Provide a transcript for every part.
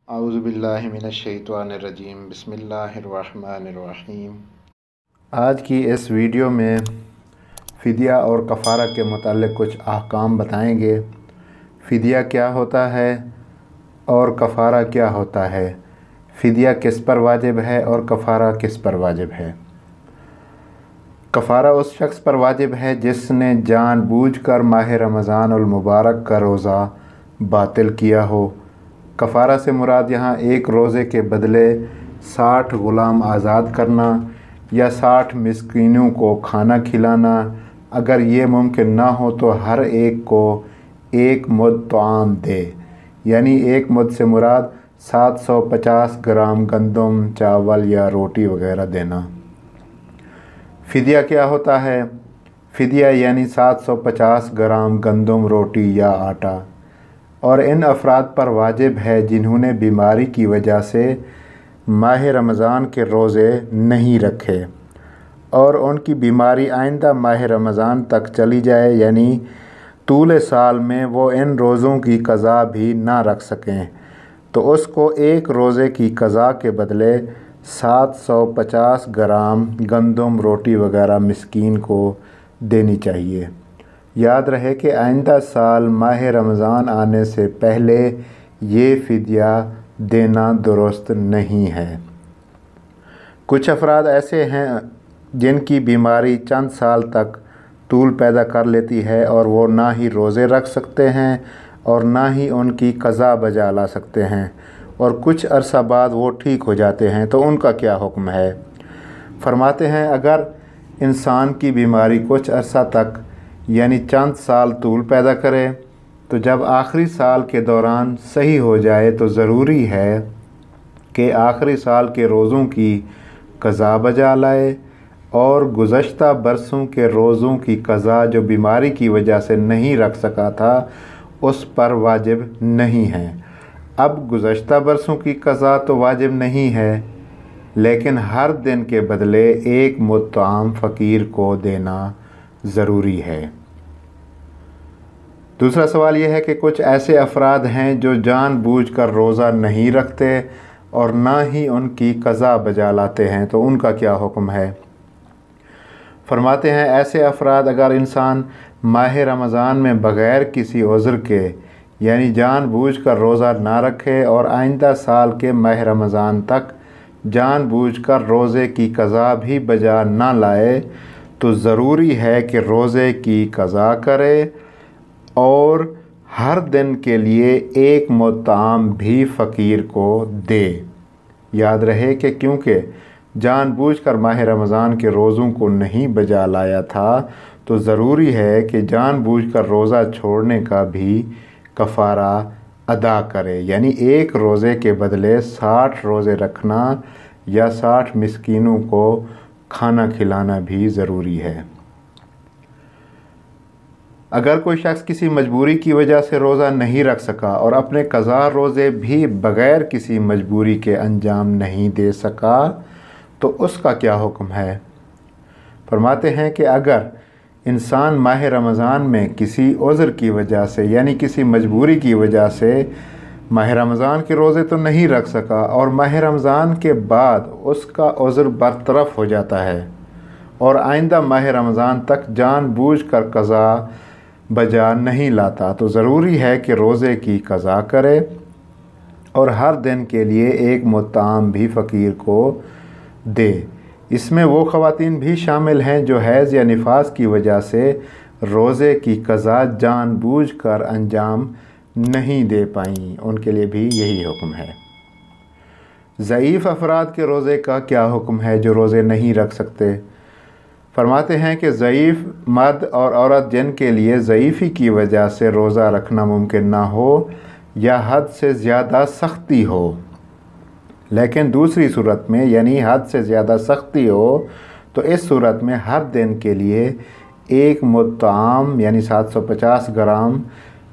आऊज़ुबिल्लाहिमिनश्शैतानिर्रजीम बिस्मिल्लाहिर्रहमानिर्रहीम। आज की इस वीडियो में फ़िदिया और कफ़ारा के मुताल्लिक़ कुछ अहकाम बताएंगे। फ़िदिया क्या होता है और कफ़ारा क्या होता है, फ़िदिया किस पर वाजिब है और कफ़ारा किस पर वाजिब है। कफ़ारा उस शख्स पर वाजिब है जिसने जानबूझकर माह रमज़ानुल मुबारक का रोज़ा बातिल किया हो। कफ़ारा से मुराद यहाँ एक रोज़े के बदले 60 ग़ुलाम आज़ाद करना या 60 मिस्कीनों को खाना खिलाना। अगर ये मुमकिन ना हो तो हर एक को एक मुद्द तआम दे, यानी एक मुद्द से मुराद 750 ग्राम गंदम, चावल या रोटी वग़ैरह देना। फ़िदिया क्या होता है? फ़िदिया यानी 750 ग्राम गंदम, रोटी या आटा, और इन अफराद पर वाजिब है जिन्होंने बीमारी की वजह से माह रमज़ान के रोज़े नहीं रखे और उनकी बीमारी आइंदा माह रमज़ान तक चली जाए, यानी तूले साल में वो इन रोज़ों की क़ज़ा भी ना रख सकें, तो उसको एक रोज़े की क़ज़ा के बदले 750 ग्राम गंदम, रोटी वग़ैरह मिस्कीन को देनी चाहिए। याद रहे कि आइंदा साल माह रमज़ान आने से पहले ये फ़िदिया देना दुरुस्त नहीं है। कुछ अफराद ऐसे हैं जिनकी बीमारी चंद साल तक तूल पैदा कर लेती है और वो ना ही रोज़े रख सकते हैं और ना ही उनकी क़ज़ा बजा ला सकते हैं, और कुछ अरसा बाद वो ठीक हो जाते हैं, तो उनका क्या हुक्म है। फरमाते हैं, अगर इंसान की बीमारी कुछ अरसा तक यानी चंद साल तूल पैदा करे तो जब आखिरी साल के दौरान सही हो जाए तो ज़रूरी है कि आखिरी साल के रोज़ों की क़ज़ा बजा लाए और गुज़श्ता बरसों के रोज़ों की क़ज़ा जो बीमारी की वजह से नहीं रख सका था उस पर वाजिब नहीं है। अब गुज़श्ता बरसों की क़ज़ा तो वाजिब नहीं है, लेकिन हर दिन के बदले एक मुद्द तआम फ़कीर को देना ज़रूरी है। दूसरा सवाल यह है कि कुछ ऐसे अफराद हैं जो जानबूझकर रोज़ा नहीं रखते और ना ही उनकी क़ज़ा बजा लाते हैं, तो उनका क्या हुक्म है। फरमाते हैं, ऐसे अफराद अगर इंसान माह रमज़ान में बग़ैर किसी उज़्र के यानी जानबूझकर रोज़ा ना रखे और आइंदा साल के माह रमज़ान तक जानबूझकर रोज़े की क़ज़ा भी बजा ना लाए, तो ज़रूरी है कि रोज़े की क़ज़ा करे और हर दिन के लिए एक मुद्द तआम भी फ़कीर को दे। याद रहे कि क्योंकि जानबूझकर माह रमज़ान के रोज़ों को नहीं बजा लाया था, तो ज़रूरी है कि जानबूझकर रोज़ा छोड़ने का भी कफ़ारा अदा करे, यानी एक रोज़े के बदले 60 रोज़े रखना या 60 मिस्कीनों को खाना खिलाना भी ज़रूरी है। अगर कोई शख्स किसी मजबूरी की वजह से रोज़ा नहीं रख सका और अपने क़ज़ा रोज़े भी बग़ैर किसी मजबूरी के अंजाम नहीं दे सका, तो उसका क्या हुक्म है। फरमाते हैं कि अगर इंसान माह रमज़ान में किसी उज़्र की वजह से यानी किसी मजबूरी की वजह से माह रमज़ान के रोज़े तो नहीं रख सका और माह रमज़ान के बाद उसका उज़्र बरतरफ़ हो जाता है और आइंदा माह रमज़ान तक जानबूझकर क़ज़ा बजा नहीं लाता, तो ज़रूरी है कि रोज़े की क़ज़ा करे और हर दिन के लिए एक मुद्द तआम भी फ़कीर को दे। इसमें वो ख़वातीन भी शामिल हैं जो हैज़ या निफास की वजह से रोज़े की क़ज़ा जानबूझकर अंजाम नहीं दे पाईं, उनके लिए भी यही हुक्म है। ज़ईफ़ अफराद के रोज़े का क्या हुक्म है जो रोज़े नहीं रख सकते। फरमाते हैं कि ज़ईफ़ मर्द और औरत जिनके लिए ज़ईफ़ी की वजह से रोज़ा रखना मुमकिन ना हो या हद से ज़्यादा सख्ती हो, लेकिन दूसरी सूरत में यानी हद से ज़्यादा सख्ती हो, तो इस सूरत में हर दिन के लिए एक मुद्द तआम यानी 750 ग्राम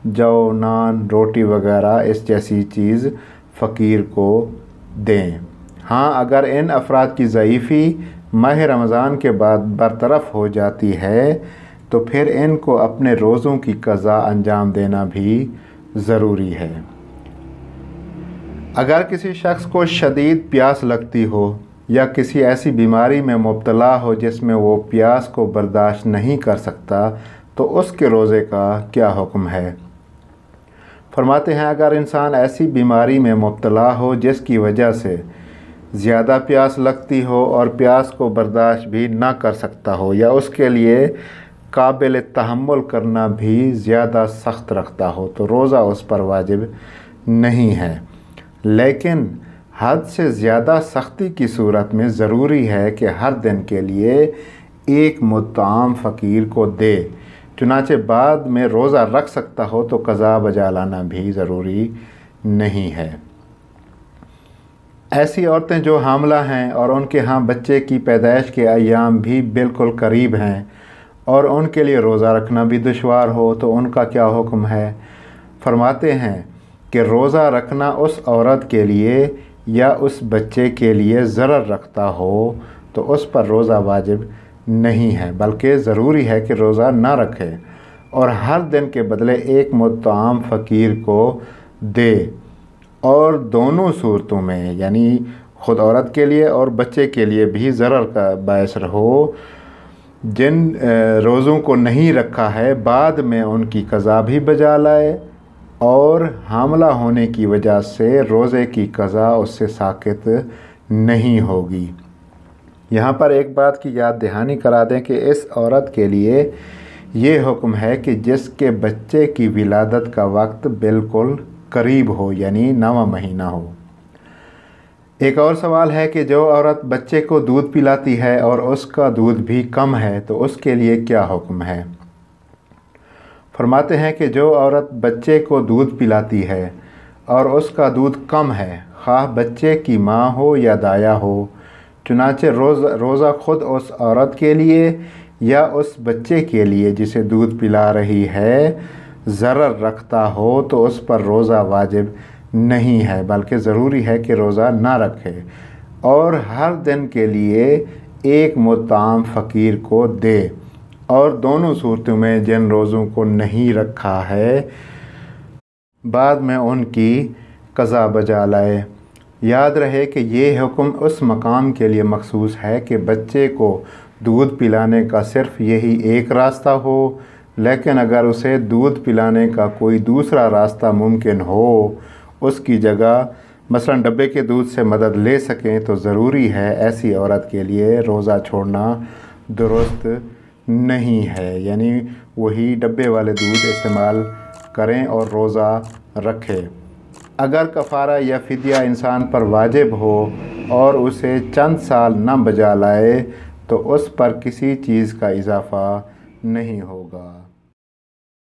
जौ, नान, रोटी वग़ैरह इस जैसी चीज़ फ़कीर को दें। हाँ, अगर इन अफराद की ज़ईफ़ी माह रमज़ान के बाद बरतरफ़ हो जाती है तो फिर इनको अपने रोज़ों की क़ज़ा अंजाम देना भी ज़रूरी है। अगर किसी शख्स को शदीद प्यास लगती हो या किसी ऐसी बीमारी में मुब्तला हो जिसमें वो प्यास को बर्दाश्त नहीं कर सकता, तो उसके रोज़े का क्या हुक्म है? फरमाते हैं, अगर इंसान ऐसी बीमारी में मुब्तला हो जिसकी वजह से ज़्यादा प्यास लगती हो और प्यास को बर्दाश्त भी ना कर सकता हो, या उसके लिए काबिल तहम्मुल करना भी ज़्यादा सख्त रखता हो, तो रोज़ा उस पर वाजिब नहीं है। लेकिन हद से ज़्यादा सख्ती की सूरत में ज़रूरी है कि हर दिन के लिए एक मुत्ताम फ़कीर को दे। चुनाचे बाद में रोज़ा रख सकता हो तो क़ज़ा बजा लाना भी ज़रूरी नहीं है। ऐसी औरतें जो हामला हैं और उनके यहाँ बच्चे की पैदाइश के अय्याम भी बिल्कुल करीब हैं और उनके लिए रोज़ा रखना भी दुश्वार हो, तो उनका क्या हुक्म है? फरमाते हैं कि रोज़ा रखना उस औरत के लिए या उस बच्चे के लिए ज़रर रखता हो तो उस पर रोज़ा वाजिब नहीं है, बल्कि ज़रूरी है कि रोज़ा ना रखे और हर दिन के बदले एक मुत्ताम फ़कीर को दे। और दोनों सूरतों में, यानी ख़ुद औरत के लिए और बच्चे के लिए भी ज़रर का बायस हो। जिन रोज़ों को नहीं रखा है बाद में उनकी क़ज़ा भी बजा लाए और हामला होने की वजह से रोज़े की क़ज़ा उससे साक़ित नहीं होगी। यहाँ पर एक बात की याद दहानी करा दें कि इस औरत के लिए ये हुक्म है कि जिसके बच्चे की विलादत का वक्त बिल्कुल करीब हो, यानी 9वां महीना हो। एक और सवाल है कि जो औरत बच्चे को दूध पिलाती है और उसका दूध भी कम है, तो उसके लिए क्या हुक्म है? फरमाते हैं कि जो औरत बच्चे को दूध पिलाती है और उसका दूध कम है, ख़्वाह बच्चे की माँ हो या दाया हो, चुनाचे रोज़ा ख़ुद उस औरत के लिए या उस बच्चे के लिए जिसे दूध पिला रही है ज़रर रखता हो, तो उस पर रोज़ा वाजिब नहीं है, बल्कि ज़रूरी है कि रोज़ा ना रखे और हर दिन के लिए एक मुत्ताम फ़कीर को दे। और दोनों सूरतों में जिन रोज़ों को नहीं रखा है बाद में उनकी क़ज़ा बजा लाए। याद रहे कि ये हुक्म उस मकाम के लिए मखसूस है कि बच्चे को दूध पिलाने का सिर्फ़ यही एक रास्ता हो, लेकिन अगर उसे दूध पिलाने का कोई दूसरा रास्ता मुमकिन हो, उसकी जगह मसलन डब्बे के दूध से मदद ले सकें, तो ज़रूरी है ऐसी औरत के लिए रोज़ा छोड़ना दुरुस्त नहीं है, यानी वही डब्बे वाले दूध इस्तेमाल करें और रोज़ा रखें। अगर कफ़ारा या फ़िदिया इंसान पर वाजिब हो और उसे चंद साल न बजा लाए, तो उस पर किसी चीज़ का इजाफ़ा नहीं होगा।